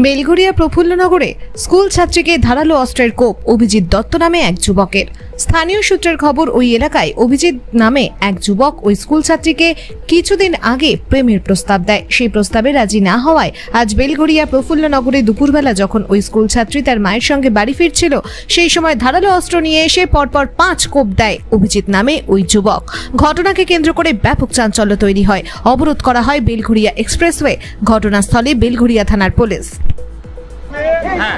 Belgharia প্রফুল্লনগরে school ছাত্রীকে ধারালো অস্ত্রের কোপ অভিজিৎ দত্ত নামে এক যুবকের। স্থানীয় সূত্রের খবর, ওই এলাকায় অভিজিৎ নামে এক যুবক ওই স্কুল ছাত্রীকে কিছুদিন আগে প্রেমের প্রস্তাব দেয়। সেই প্রস্তাবে রাজি না হওয়ায় আজ বেলঘরিয়া প্রফুল্লনগরে দুপুরবেলা যখন ওই স্কুল ছাত্রী তার মায়ের সঙ্গে বাড়ি ফিরছিল, সেই সময় ধারালো অস্ত্র নিয়ে এসে পরপর 5 কোপ দেয় অভিজিৎ নামে ওই যুবক। ঘটনাকে কেন্দ্র করে ব্যাপক চাঞ্চল্য তৈরি হয়। অবরোধ করা হয় বেলঘরিয়া এক্সপ্রেসওয়ে। ঘটনাস্থলে বেলঘরিয়া থানার পুলিশ।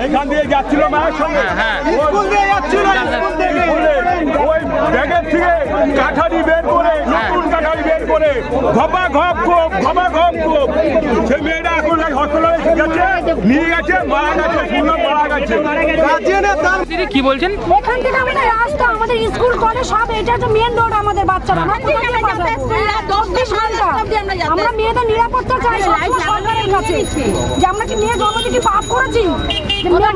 এখান দিয়ে যাচ্ছিল মায়ের সঙ্গে, স্কুল দিয়ে যাচ্ছিল, স্কুল থেকে ওই ব্যাগের থেকে কাঠারি বের করে, নতুন কাঠারি বের করে ঘপা ঘপ কোপ, ঘপা ঘপ কোপ। সেই মেয়েটা এখন হসপিটালে গেছে, নিয়ে গেছে, মারা গেছে, শুনলাম মারা গেছে। কি বলছেন? এখান থেকে আমাদের রাস্তা, আমাদের স্কুল কলেজ সব, এটা তো মেন রোড আমাদের বাচ্চারা। আমরা মেয়েদের নিরাপত্তা চাই সরকারের কাছে, যে আমরা কি মেয়ে জন্ম থেকে পাপ করেছি?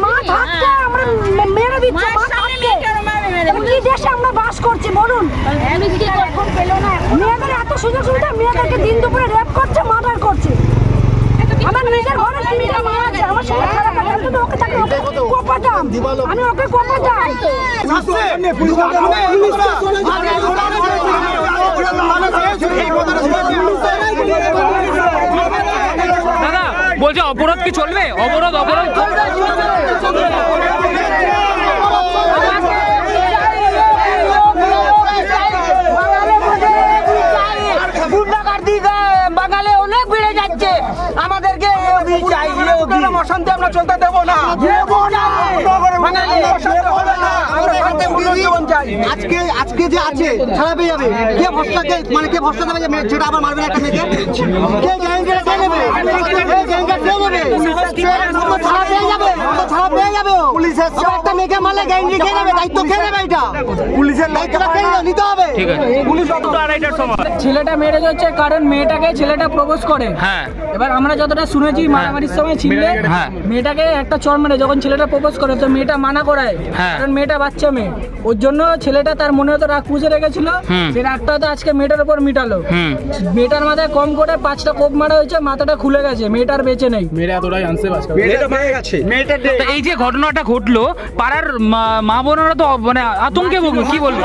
মা থাকতে আমরা মেরে দিচ্ছে, মা থাকতে কি দেশে আমরা বাস করছি বলুন? মেয়েদের এত সুযোগ সুবিধা, মেয়েদেরকে দিন দুপুরে রেপ করছে, মার্ডার করছে। আমার নিজের ঘরে তিনটা মা আছে, আমার সঙ্গে খারাপ লাগে, আমি তো ওকে থাকি, ওকে কোপাতাম, আমি ওকে কোপাতাম। দাদা বলছে অবরোধ কি চলবে? অবরোধ অবরোধ বাঙালি অনেক বেড়ে যাচ্ছে, আমাদেরকে অশান্তি আমরা চলতে দেবো না। আজকে যে আছে ছাড়া পেয়ে যাবে, কে ভরসাকে মানে কে ভরসা দেবে যে সেটা আবার মারবে একটা মেয়েকে? কে গ্যারান্টিটা কে নেবে? ছাড়া পেয়ে যাবে, ছাড়া পেয়ে যাবে। পুলিশের একটা মেয়েকে মারলে গ্যারান্টি কে নেবে? দায়িত্ব কে নেবে? এটা পুলিশের দায়িত্বটা কে নিতে হবে। ঠিক আছে, পুলিশ ছেলেটা মেরে যাচ্ছে কারণ মেয়েটাকে ছেলেটা প্রপোজ করে। হ্যাঁ, এবার আমরা যতটা শুনেছি মারামারির সময় ছিলে মেয়েটাকে একটা চড় মেরে যখন ছেলেটা প্রপোজ করে তো মেয়েটা মানা করায়, কারণ মেয়েটা বাচ্চা মেয়ে। ওর জন্য ছেলেটা তার মনে হতো রাগ পুষে রেখেছিল, সে রাগটা তো আজকে মেয়েটার উপর মিটালো। মেয়েটার মাথায় কম করে 5টা কোপ মারা হয়েছে, মাথাটা খুলে গেছে, মেয়েটার বেঁচে নেই। এই যে ঘটনাটা ঘটলো, পাড়ার মা বোনেরা তো মানে আতঙ্কে ভুগলো, কি বলবো?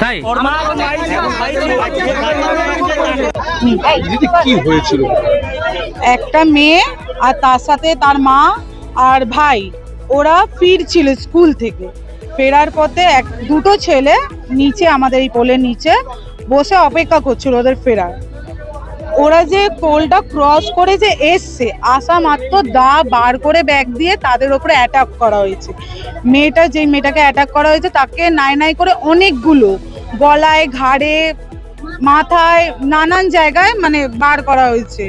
তাই কি হয়েছিল? একটা মেয়ে আর তার সাথে তার মা আর ভাই, ওরা ফিরছিল স্কুল থেকে। ফেরার পথে দুটো ছেলে নিচে আমাদের এই পোলের নিচে বসে অপেক্ষা করছিল ওদের ফেরার। ওরা যে পোলটা ক্রস করে যে এসছে, আসা মাত্র দা বার করে ব্যাগ দিয়ে তাদের উপরে অ্যাটাক করা হয়েছে। যেই মেয়েটাকে অ্যাটাক করা হয়েছে তাকে নাই নাই করে অনেকগুলো গলায়, ঘাড়ে, মাথায়, নানান জায়গায় মানে বার করা হয়েছে।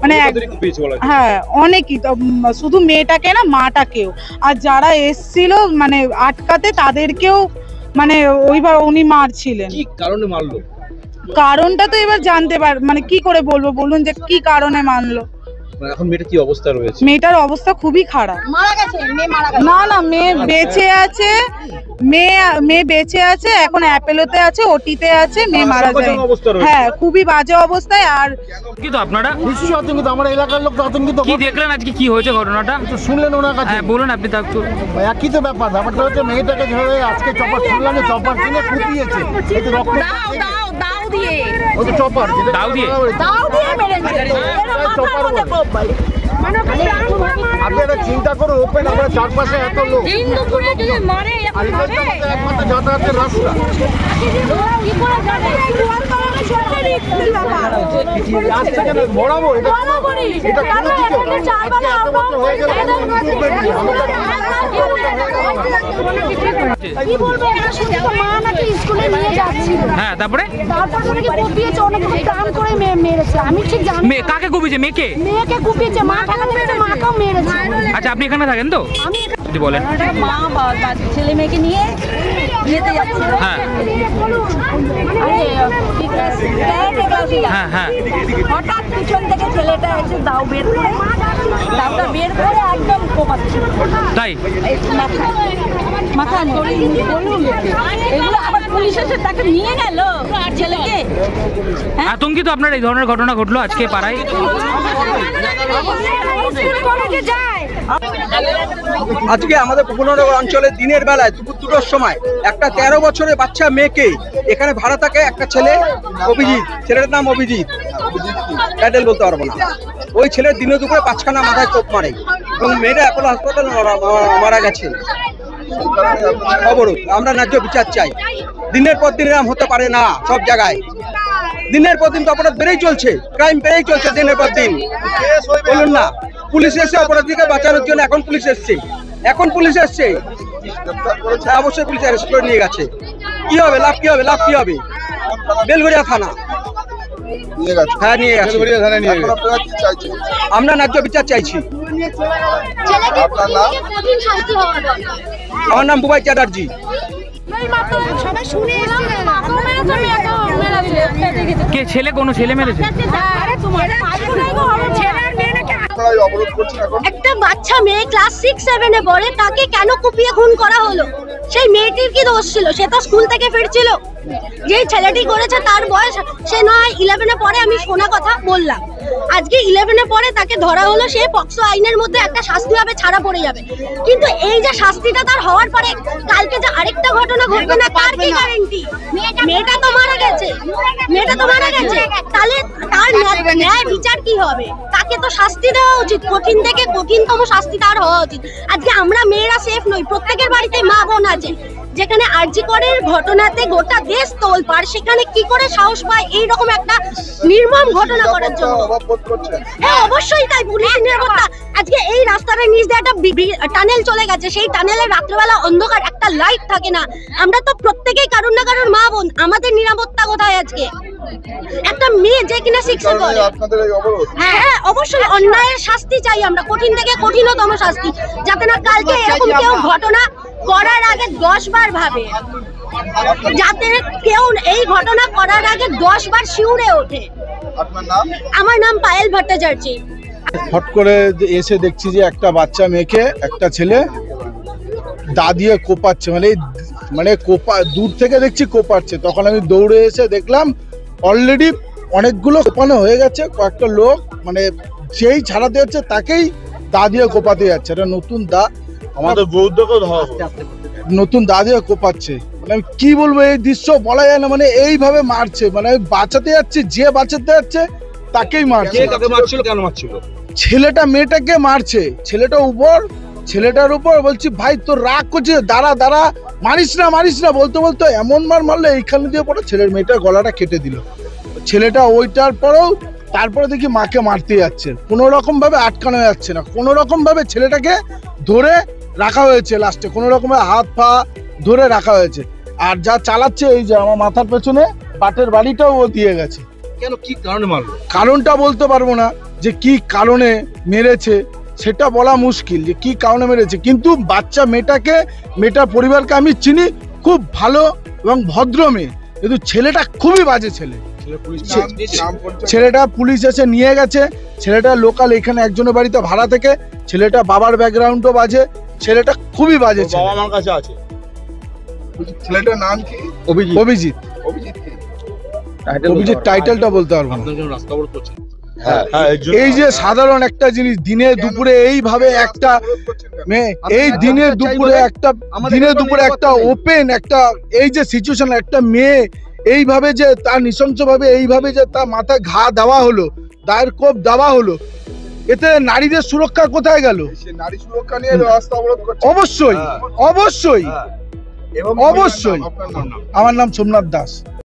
মানে হ্যাঁ অনেকই, শুধু মেয়েটাকে না মাটাকেও, আর যারা এসছিল মানে আটকাতে তাদেরকেও মানে ওইবার উনি মারছিলেন। কি কারণে মারলো? কারণটা তো এবার জানতে মানে কি করে বলবো বলুন যে কি কারণে মানলো। এখন মেয়েটা কি অবস্থা রয়েছে? মেয়েটার অবস্থা খুবই খারাপ। না না, মেয়ে বেঁচে আছে, মেয়ে বেঁচে আছে, এখন অ্যাপেলোতে আছে, ওটিতে আছে, মেয়ে মারা যায়। হ্যাঁ, খুবই বাজে অবস্থায়। আর কি তো আপনারা নিশ্চয়ই আতঙ্কিত, আমার এলাকার লোক তো আতঙ্কিত। কি দেখলেন আজকে, কি হয়েছে ঘটনাটা? শুনলেন ওনার কাছে? বলুন আপনি। তা একটু একই তো ব্যাপারটা হচ্ছে, মেয়েটাকে যেভাবে আজকে চপার শুনলাম যে চপার কিনে কুপিয়েছে, রক্ত ওই চপার দাও দিয়ে আপনারা চিন্তা করুন, ওপেন আমরা চারপাশে এত লোক, একমাত্র যাতায়াতের রাস্তা। হ্যাঁ, তারপরে আমি ঠিক জানি কাকে কুপিয়েছে? মেয়েকে কুপিয়েছে, মাকেও মেরেছে। আচ্ছা, আপনি এখানে থাকেন তো? বলেন। মা ছেলে মেয়েকে নিয়ে বিয়েতে যাচ্ছিলাম। হ্যাঁ হ্যাঁ হ্যাঁ হঠাৎ পিছন থেকে ছেলেটা এসে দাও বের করে, দাওটা বের করে একদম কোপাচ্ছে। তাই মাথা এগুলো আবার পুলিশ এসে তাকে নিয়ে গেল ছেলেকে। আতঙ্কিত আপনার এই ধরনের ঘটনা ঘটলো আজকে পাড়ায়? আজকে আমাদের পুকুরনগর অঞ্চলে দিনের বেলায় দুপুর 2টোর সময় একটা 13 বছরের বাচ্চা মেয়েকে এখানে ভাড়া থাকে একটা ছেলে অভিজিৎ, ছেলেটার নাম অভিজিৎ, টাইটেল বলতে পারবো না। ওই ছেলের দিনে দুপুরে 5খানা মাথায় কোপ মারে এবং মেয়েটা অ্যাপোলো হাসপাতালে মারা গেছে। অবরোধ, আমরা ন্যায্য বিচার চাই। দিনের পর দিন এরকম হতে পারে না সব জায়গায়। দিনের পর দিন তো অপরাধ বেড়েই চলছে, ক্রাইম বেড়েই চলছে দিনের পর দিন। বলুন না, পুলিশ এসে অপরাধীকে বাঁচানোর জন্য এখন পুলিশ এসছে, অবশ্যই পুলিশ অ্যারেস্ট করে নিয়ে গেছে। কি হবে, লাভ কি হবে, লাভ কি হবে? বেলঘরিয়া থানা, হ্যাঁ নিয়ে গেছে। আমরা ন্যায্য বিচার চাইছি। আমার নাম বুবাই চ্যাটার্জি। কে ছেলে, কোনো ছেলে মেরেছে? একটা বাচ্চা মেয়ে ক্লাস 6-7 পড়ে, তাকে কেন কুপিয়ে খুন করা হলো? সেই মেয়েটির কি দোষ ছিল? সে তো স্কুল থেকে ফিরছিল। যে ছেলেটি করেছে তার বয়স, সে নয় 11-এ পড়ে, আমি শোনা কথা বললাম। আজকে 11-এ পড়ে তাকে ধরা হলো, সে পক্সো আইনের মধ্যে একটা শাস্তি হবে, ছাড়া পড়ে যাবে। কিন্তু এই যে শাস্তিটা তার হওয়ার পরে কালকে যে আরেকটা ঘটনা ঘটবে না, তার কি গ্যারান্টি? মেয়েটা তো মারা গেছে, তাহলে তার ন্যায় বিচার কি হবে? তাকে তো শাস্তি দেওয়া উচিত, কঠিন থেকে কঠিনতম শাস্তি তার হওয়া উচিত। আজকে আমরা মেয়েরা সেফ নই, প্রত্যেকের বাড়িতে মা বোন আছে। যেখানে আরজি করের ঘটনাতে গোটা দেশ তোলপাড়, সেখানে কি করে সাহস পায় এইরকম একটা নির্মম ঘটনা করার জন্য? হ্যাঁ অবশ্যই তাই, পুলিশ নিরাপত্তা। আজকে এই রাস্তাটার নিচ দিয়ে একটা টানেল চলে গেছে, সেই টানেলের রাত্রেবেলা অন্ধকার, একটা লাইট থাকে না। আমরা তো প্রত্যেকেই কারোর না কারোর মা বোন, আমাদের নিরাপত্তা কোথায় আজকে? একটা মেয়ে যে কিনা 6-এ পড়ে। হ্যাঁ অবশ্যই অন্যায়ের শাস্তি চাই আমরা, কঠিন থেকে কঠিনতম শাস্তি, যাতে না কালকে এরকম কেউ ঘটনা করার আগে 10 বার ভাবে, যাতে কেউ এই ঘটনা করার আগে 10 বার শিউরে ওঠে। আমার নাম পায়েল ভট্টাচার্য। হট করে এসে দেখছি যে একটা বাচ্চা মেয়েকে একটা ছেলে দা দিয়ে কোপাচ্ছে, মানে কোপা, দূর থেকে দেখছি কোপাচ্ছে। তখন আমি দৌড়ে এসে দেখলাম অলরেডি অনেকগুলো কোপানো হয়ে গেছে। কয়েকটা লোক মানে যেই ছাড়াতে যাচ্ছে তাকেই দা দিয়ে কোপাতে যাচ্ছে। এটা নতুন দা, আমাদের বৌদ্ধকেও নতুন দা দিয়ে কোপাচ্ছে। মানে আমি কি বলবো, এই দৃশ্য বলা যায় না। মানে এইভাবে মারছে, মানে বাঁচাতে যাচ্ছে, যে বাঁচাতে যাচ্ছে তাকেই মারছে। কেন মারছিল? ছেলেটা মেয়েটাকে মারছে, ছেলেটার উপর বলছি ভাই তোর রাগ করছে, দাঁড়া মারিস না বলতে বলতে এমন মারলো এইখানে দিয়ে পড়ে ছেলের মেয়েটার গলাটা কেটে দিল। ছেলেটা ওইটার পরেও তারপরে দেখি মাকে মারতে যাচ্ছে, কোনো রকম ভাবে আটকানো যাচ্ছে না, কোনো রকম ভাবে ছেলেটাকে ধরে রাখা হয়েছে, লাস্টে কোনো রকম হাত পা ধরে রাখা হয়েছে। আর যা চালাচ্ছে, এই যে আমার মাথার পেছনে পাটের বাড়িটাও ও দিয়ে গেছে। কেন, কি কারণে মারলো? কারণটা বলতে পারবো না, যে কি কারণে মেরেছে সেটা বলা মুশকিল, যে কি কারণে মেরেছে। কিন্তু বাচ্চা মেয়েটার পরিবারকে আমি চিনি, খুব ভালো এবং ভদ্র মেয়ে, কিন্তু ছেলেটা খুবই বাজে ছেলে। ছেলেটা পুলিশ এসে নিয়ে গেছে। ছেলেটা লোকাল এখানে একজনের বাড়িতে ভাড়া থেকে, ছেলেটা বাবার ব্যাকগ্রাউন্ডও বাজে, ছেলেটা খুবই বাজে। বাবা আমার কাছে আছে। ছেলেটার নাম কি? অভিজিৎ। টাইটেলটা বলতে পারবো না। এই যে সাধারণ একটা জিনিস, দিনে দুপুরে এইভাবে একটা মেয়ে, এই দিনে দুপুরে একটা ওপেন একটা, এই যে সিচুয়েশন, একটা মেয়ে এইভাবে যে তার নৃশংসভাবে এইভাবে যে তার মাথায় ঘা দেওয়া হলো, দায়ের কোপ দেওয়া হলো, এতে নারীদের সুরক্ষা কোথায় গেল? নারী সুরক্ষা নিয়ে রাস্তা অবরোধ করছে। অবশ্যই। আমার নাম সোমনাথ দাস।